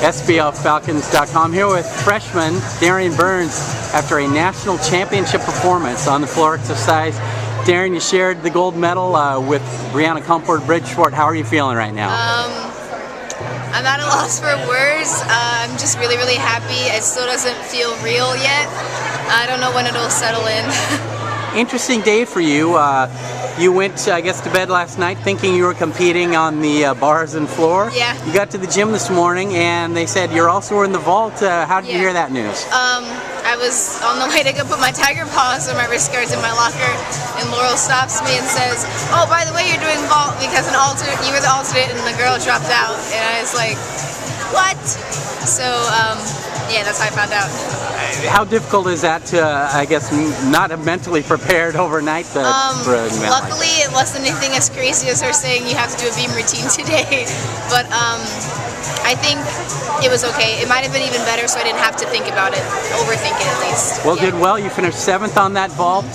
SPLFalcons.com. Here with freshman Darian Burns after a national championship performance on the floor exercise. Darian, you shared the gold medal with Brianna Comport-Bridgeport. How are you feeling right now? I'm at a loss for words. I'm just really, really happy. It still doesn't feel real yet. I don't know when it'll settle in. Interesting day for you. You went, I guess, to bed last night thinking you were competing on the bars and floor. Yeah. You got to the gym this morning and they said you're also in the vault. How did you hear that news? I was on the way to go put my tiger paws or my wrist guards in my locker, and Laurel stops me and says, "Oh, by the way, you're doing vault because you were the alternate and the girl dropped out." And I was like, "What?" So, yeah, that's how I found out. How difficult is that to, I guess, not have mentally prepared overnight for an event? Luckily, it wasn't anything as crazy as her saying you have to do a beam routine today. But I think it was okay. It might have been even better, so I didn't have to think about it, overthink it at least. Well, did well. You finished 7th on that vault.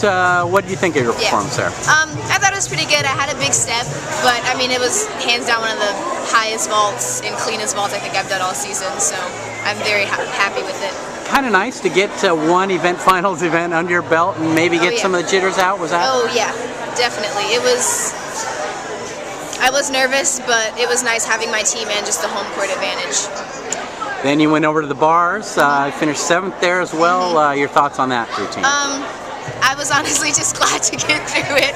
What did you think of your performance there? I thought it was pretty good. I had a big step, but I mean, it was hands down one of the highest vaults and cleanest vaults I think I've done all season. So I'm very happy with it. Kind of nice to get one event finals event under your belt and maybe get some of the jitters out. Was that? Oh yeah, definitely. It was. I was nervous, but it was nice having my team and just the home court advantage. Then you went over to the bars, finished 7th there as well. Your thoughts on that routine? I was honestly just glad to get through it.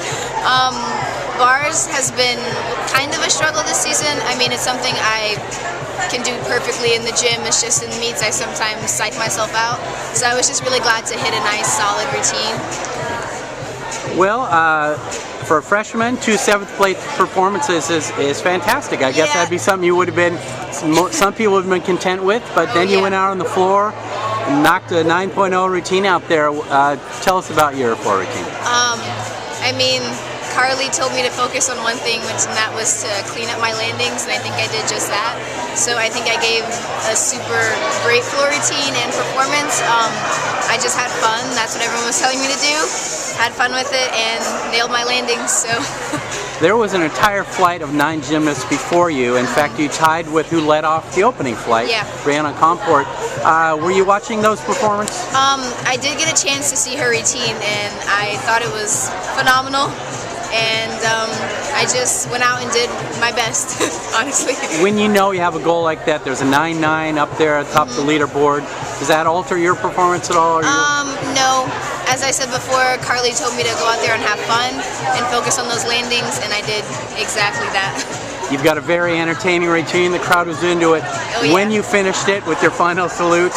Bars has been kind of a struggle this season. I mean, it's something I can do perfectly in the gym. It's just in meets I sometimes psych myself out. So I was just really glad to hit a nice, solid routine. Well, for a freshman, 2 7th-place performances is fantastic. I guess that'd be something you would have been, some people would have been content with, but then you went out on the floor and knocked a 9.0 routine out there. Tell us about your floor routine. I mean, Carly told me to focus on one thing, and that was to clean up my landings, and I think I did just that. So I think I gave a super great floor routine and performance. I just had fun. That's what everyone was telling me to do. Had fun with it and nailed my landings. So there was an entire flight of 9 gymnasts before you. In fact, you tied with who led off the opening flight, Brianna Comport. Were you watching those performances? I did get a chance to see her routine, and I thought it was phenomenal. And I just went out and did my best, honestly. When you know you have a goal like that, there's a 9.9 up there atop the leaderboard. Does that alter your performance at all? No. As I said before, Carly told me to go out there and have fun and focus on those landings, and I did exactly that. You've got a very entertaining routine. The crowd was into it. Oh, yeah. When you finished it with your final salute,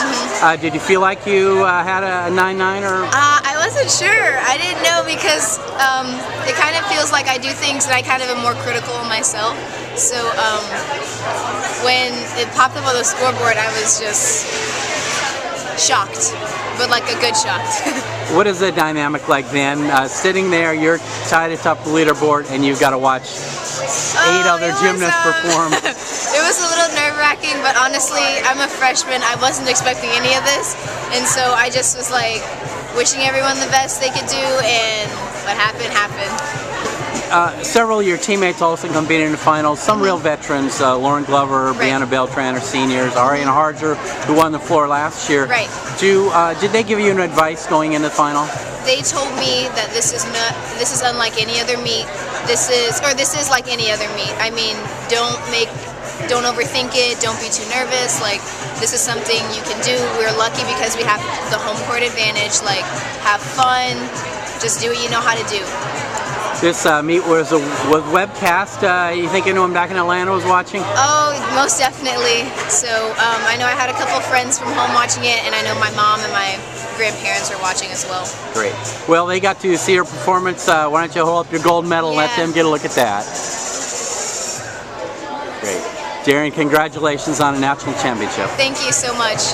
did you feel like you had a 9.9 or? I wasn't sure. I didn't know because it kind of feels like I do things that I kind of am more critical of myself. So when it popped up on the scoreboard, I was just shocked, but like a good shock. What is the dynamic like then? Sitting there, you're tied atop the leaderboard, and you've got to watch 8 other gymnasts perform. It was a little nerve-wracking, but honestly, I'm a freshman. I wasn't expecting any of this, and so I just was like wishing everyone the best they could do, and what happened, happened. Several of your teammates also competed in the finals. Some real veterans, Lauren Glover, Brianna Beltran are seniors, Ariana Harger, who won the floor last year. Right. Did they give you an advice going into the final? They told me that this is unlike any other meet. This is like any other meet. I mean, don't overthink it. Don't be too nervous. Like, this is something you can do. We're lucky because we have the home court advantage. Like, have fun. Just do what you know how to do. This meet was webcast. You think anyone back in Atlanta was watching? Oh, most definitely. So I know I had a couple friends from home watching it, and I know my mom and my grandparents are watching as well. Great. Well, they got to see your performance. Why don't you hold up your gold medal and let them get a look at that? Great. Darian, congratulations on a national championship. Thank you so much.